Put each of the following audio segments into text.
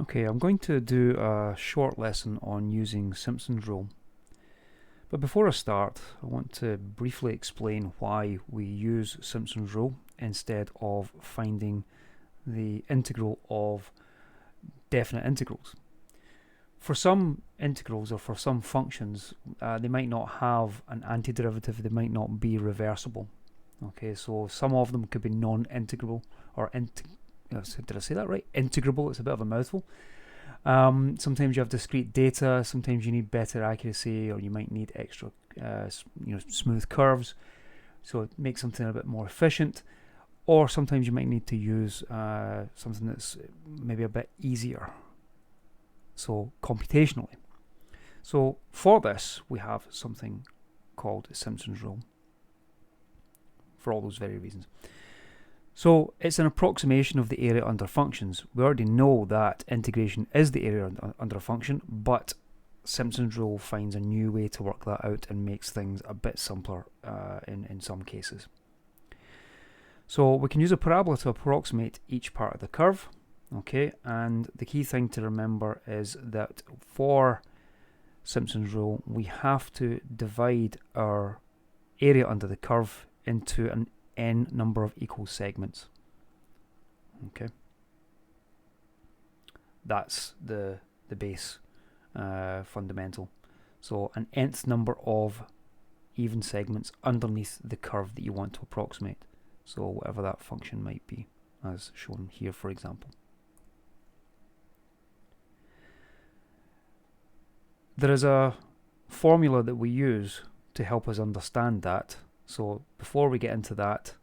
Okay, I'm going to do a short lesson on using Simpsons Rule. But before I start, I want to briefly explain why we use Simpsons Rule instead of finding the integral of definite integrals. For some integrals or for some functions, they might not have an antiderivative, they might not be reversible. Okay, so some of them could be non-integrable or did I say that right? Integrable, it's a bit of a mouthful. Sometimes you have discrete data, sometimes you need better accuracy, or you might need extra smooth curves, so it makes something a bit more efficient. Or sometimes you might need to use something that's maybe a bit easier, so computationally. So for this, we have something called Simpsons Rule, for all those very reasons. So it's an approximation of the area under functions. We already know that integration is the area under a function, but Simpsons Rule finds a new way to work that out and makes things a bit simpler in some cases. So we can use a parabola to approximate each part of the curve, okay? And the key thing to remember is that for Simpsons Rule, we have to divide our area under the curve into an n number of equal segments. Okay, that's the base fundamental. So an nth number of even segments underneath the curve that you want to approximate. So whatever that function might be, as shown here, for example. There is a formula that we use to help us understand that. So before we get into that,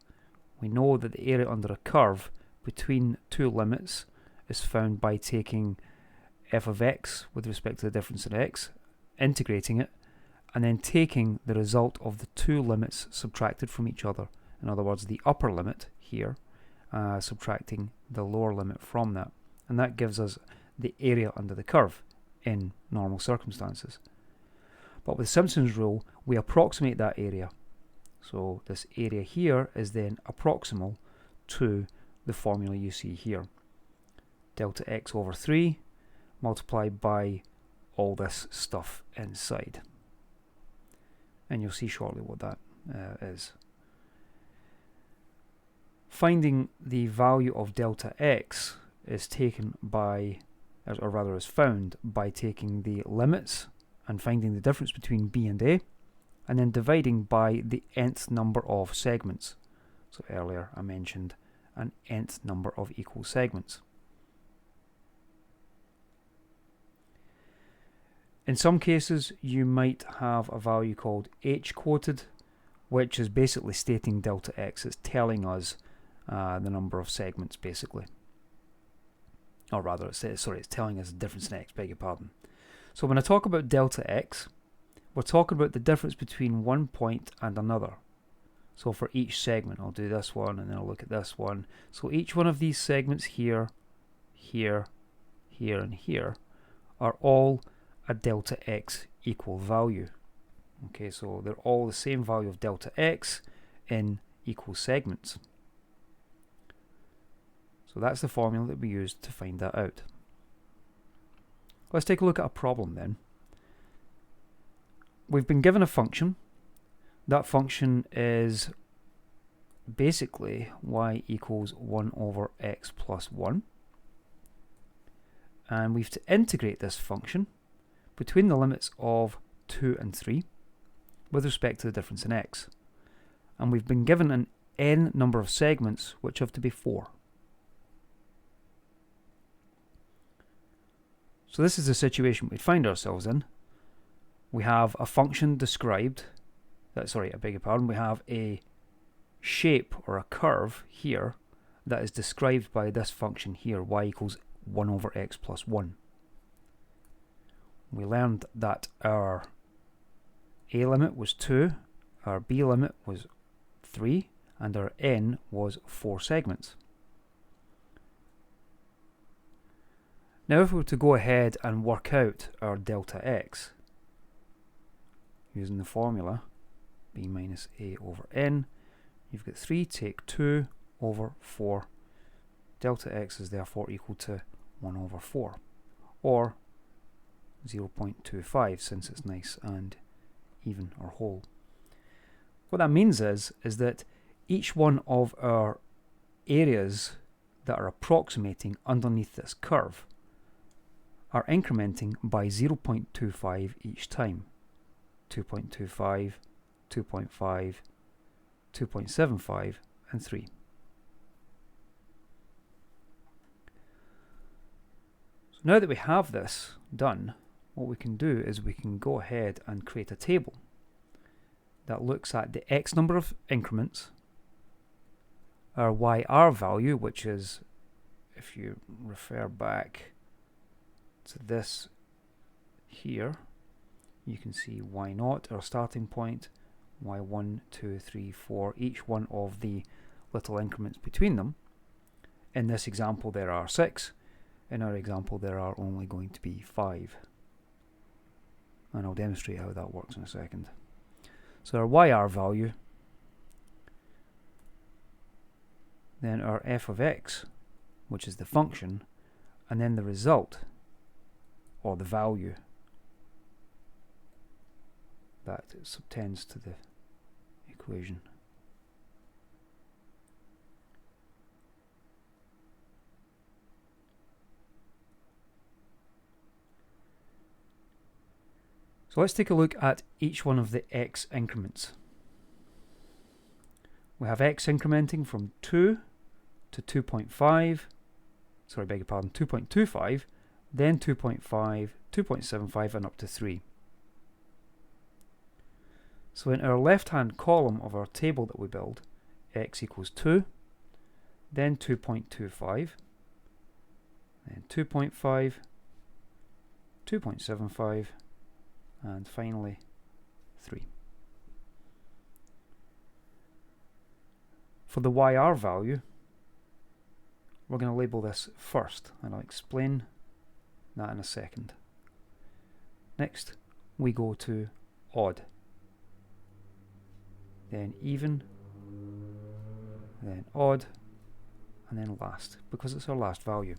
we know that the area under a curve between two limits is found by taking f of x with respect to the difference in x, integrating it, and then taking the result of the two limits subtracted from each other. In other words, the upper limit here, subtracting the lower limit from that. And that gives us the area under the curve in normal circumstances. But with Simpsons Rule, we approximate that area. So this area here is then approximal to the formula you see here. Delta x over 3 multiplied by all this stuff inside. And you'll see shortly what that is. Finding the value of delta x is taken by, or rather is found by taking the limits and finding the difference between b and a, and then dividing by the nth number of segments. So earlier I mentioned an nth number of equal segments. In some cases you might have a value called h quoted, which is basically stating delta x. It's telling us the number of segments basically. Or rather, it's telling us the difference in x, beg your pardon. So when I talk about delta x, we're talking about the difference between one point and another. So for each segment, I'll do this one and then I'll look at this one. So each one of these segments here, here, here, and here are all a delta x equal value. Okay, so they're all the same value of delta x in equal segments. So that's the formula that we used to find that out. Let's take a look at a problem then. We've been given a function. That function is basically y equals 1 over x plus 1. And we have to integrate this function between the limits of 2 and 3 with respect to the difference in x. And we've been given an n number of segments which have to be 4. So this is the situation we find ourselves in. We have a function described, we have a shape or a curve here that is described by this function here, y equals 1 over x plus 1. We learned that our a limit was 2, our b limit was 3, and our n was 4 segments. Now if we were to go ahead and work out our delta x, using the formula b minus a over n, you've got 3 take 2 over 4. Delta x is therefore equal to 1 over 4. or 0.25 since it's nice and even or whole. What that means is that each one of our areas that are approximating underneath this curve are incrementing by 0.25 each time. 2.25, 2.5, 2.75 and 3. So now that we have this done, what we can do is we can go ahead and create a table that looks at the x number of increments, our YR value, which is, if you refer back to this here, you can see Y0, our starting point, Y1, 2, 3, 4, each one of the little increments between them. In this example there are 6, in our example there are only going to be 5. And I'll demonstrate how that works in a second. So our YR value, then our f of x, which is the function, and then the result, or the value, that subtends to the equation. So let's take a look at each one of the x increments. We have x incrementing from 2 to 2.5, sorry, beg your pardon, 2.25, then 2.5, 2.75 and up to 3. So in our left-hand column of our table that we build, x equals 2, then 2.25, then 2.5, 2.75, and finally 3. For the YR value, we're going to label this first, and I'll explain that in a second. Next, we go to odd, then even, then odd, and then last, because it's our last value.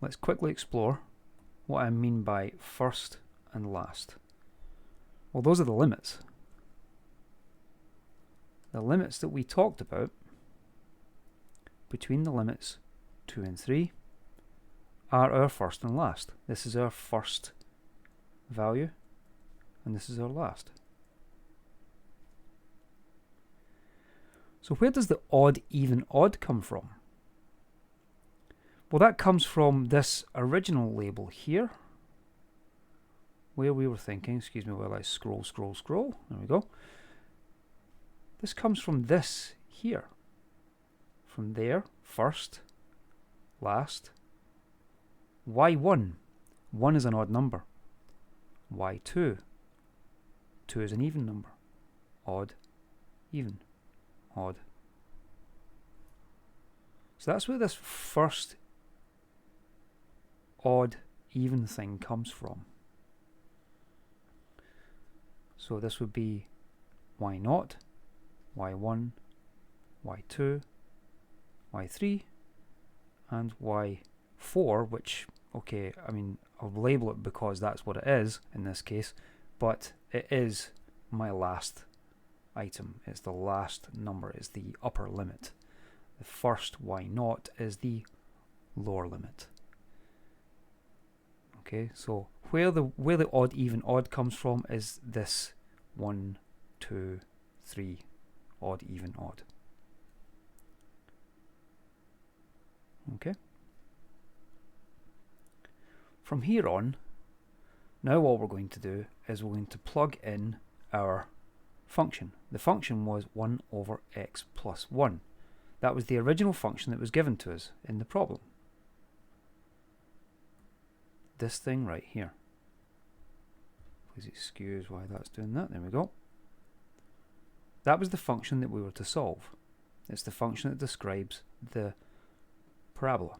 Let's quickly explore what I mean by first and last. Well, those are the limits. The limits that we talked about between the limits 2 and 3 are our first and last. This is our first value, and this is our last. So where does the odd, even, odd come from? Well, that comes from this original label here, where we were thinking, excuse me while I scroll, there we go. This comes from this here. From there, first, last. Y1, 1 is an odd number. Y2, 2 is an even number. Odd, even, odd. So that's where this first odd, even thing comes from. So this would be Y0, Y1, Y2, Y3, and Y4, which, okay, I mean, I'll label it because that's what it is in this case, but it is my last item. It's the last number, it's the upper limit. The first Y0 is the lower limit. Okay, so where the odd, even, odd comes from is this 1, 2, 3, odd, even, odd. Okay. From here on, now all we're going to do is we're going to plug in our function. The function was 1 over x plus 1. That was the original function that was given to us in the problem. This thing right here. Please excuse why that's doing that. There we go. That was the function that we were to solve. It's the function that describes the parabola.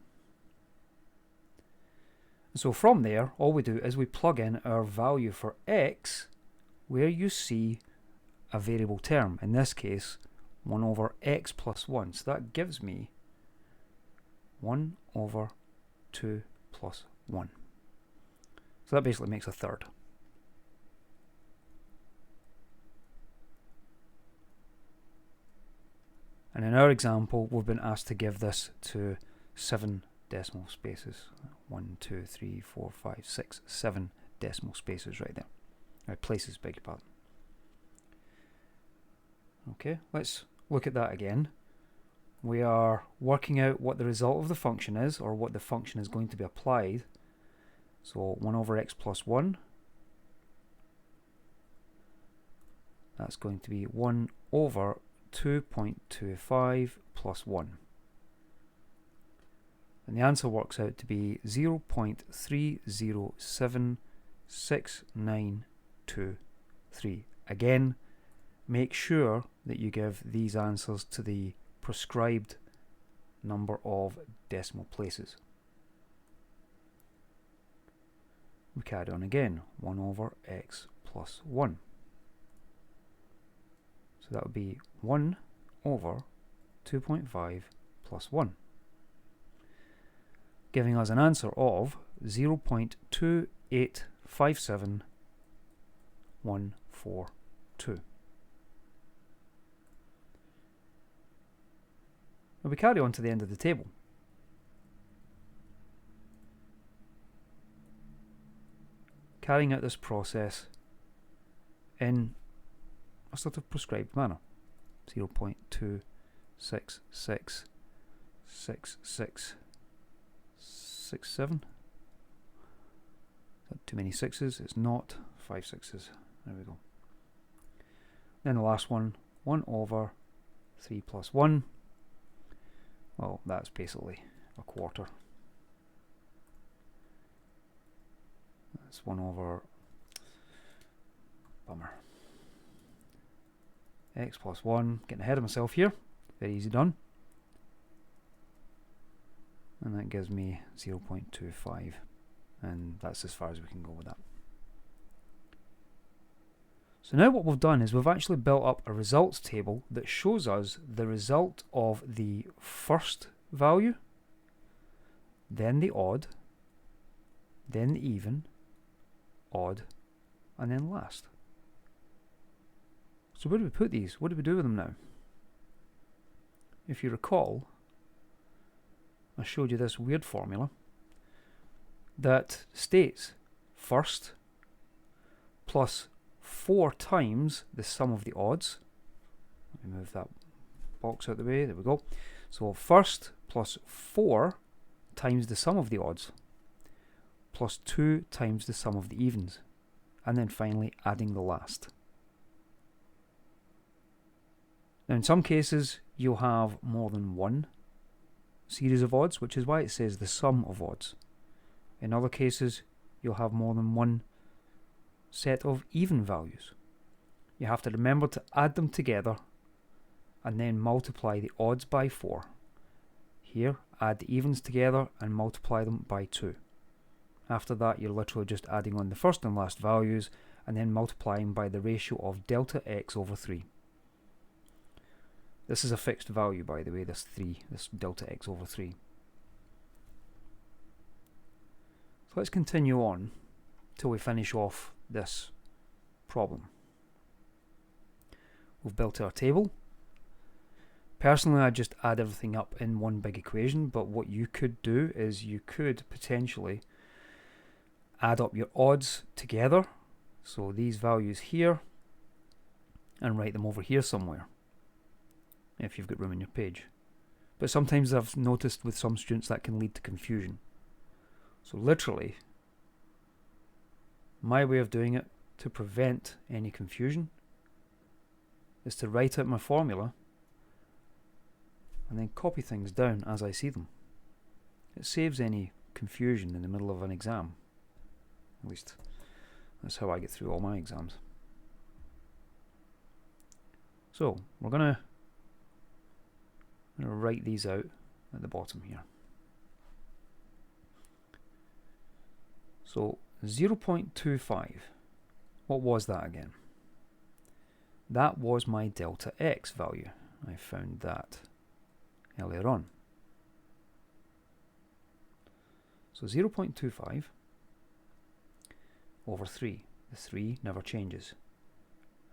So from there, all we do is we plug in our value for x where you see a variable term. In this case, 1 over x plus 1. So that gives me 1 over 2 plus 1. So that basically makes a third. And in our example, we've been asked to give this to 7 decimal spaces. 1, 2, 3, 4, 5, 6, 7 decimal spaces right there. Places, beg your pardon. Okay, let's look at that again. We are working out what the result of the function is, or what the function is going to be applied. So 1 over x plus 1. That's going to be 1 over 2.25 plus 1. And the answer works out to be 0.3076923. Again, make sure that you give these answers to the prescribed number of decimal places. We carry on again, 1 over x plus 1. So that would be 1 over 2.5 plus 1, giving us an answer of 0.2857142. Now we carry on to the end of the table. Carrying out this process in a sort of prescribed manner. 0.2666667. Is that too many sixes? It's not. 5 sixes. There we go. Then the last one, 1 over 3 plus 1. Well, that's basically a quarter. That's 1 over, bummer, x plus 1. Getting ahead of myself here. Very easy done. And that gives me 0.25. And that's as far as we can go with that. So now what we've done is we've actually built up a results table that shows us the result of the first value, then the odd, then the even, odd, and then last. So where do we put these? What do we do with them now? If you recall, I showed you this weird formula that states first plus 4 times the sum of the odds. Let me move that box out of the way. There we go. So first plus 4 times the sum of the odds plus 2 times the sum of the evens, and then finally adding the last. Now in some cases you'll have more than one series of odds, which is why it says the sum of odds. In other cases you'll have more than one set of even values. You have to remember to add them together and then multiply the odds by 4. Here, add the evens together and multiply them by 2. After that, you're literally just adding on the first and last values and then multiplying by the ratio of delta x over 3. This is a fixed value, by the way, this delta x over 3. So let's continue on till we finish off this problem. We've built our table. Personally, I just add everything up in one big equation, but what you could do is you could potentially add up your odds together, so these values here, and write them over here somewhere, if you've got room in your page. But sometimes I've noticed with some students that can lead to confusion. So literally, my way of doing it to prevent any confusion is to write out my formula and then copy things down as I see them. It saves any confusion in the middle of an exam. At least that's how I get through all my exams. So we're going to write these out at the bottom here. So 0.25, what was that again? That was my delta x value. I found that earlier on. So 0.25 over 3. The 3 never changes.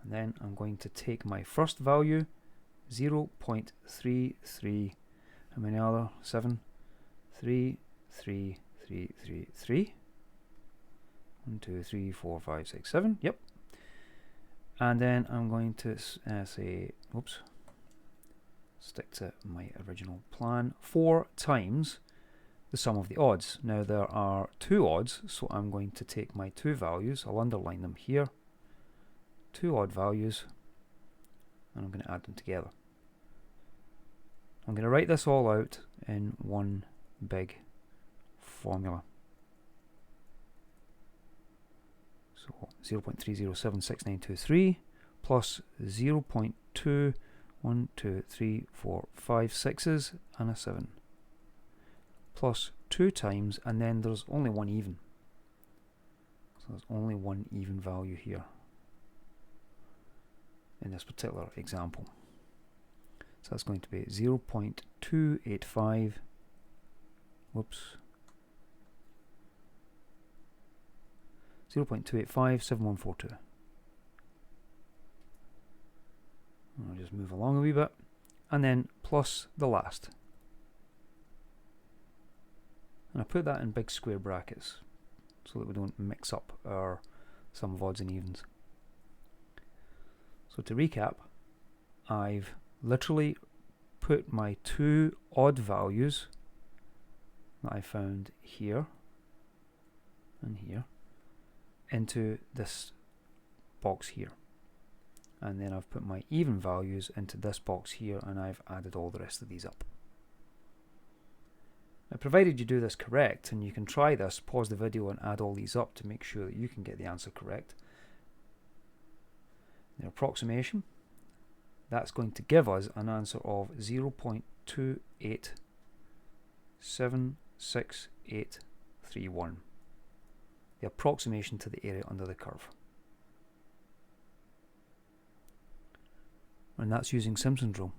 And then I'm going to take my first value, 0.33, how many other? 7, 3, 3, 3, 3, 3. 1, 2, 3, 4, 5, 6, 7. Yep. And then I'm going to say, oops, stick to my original plan, 4 times the sum of the odds. Now there are 2 odds, so I'm going to take my 2 values, I'll underline them here, 2 odd values, and I'm going to add them together. I'm going to write this all out in one big formula. So 0.307693 plus 0.2, 1, 2, 3, 4, 5 sixes and a 7 plus 2 times, and then there's only one even. So there's only one even value here in this particular example. So that's going to be 0.285, whoops, 0.2857142. I'll just move along a wee bit, and then plus the last. And I put that in big square brackets so that we don't mix up our sum of odds and evens. So to recap, I've literally put my 2 odd values that I found here and here into this box here, and then I've put my even values into this box here, and I've added all the rest of these up. Now, provided you do this correct, and you can try this, pause the video and add all these up to make sure that you can get the answer correct. The approximation, that's going to give us an answer of 0.2876831. The approximation to the area under the curve. And that's using Simpsons Rule.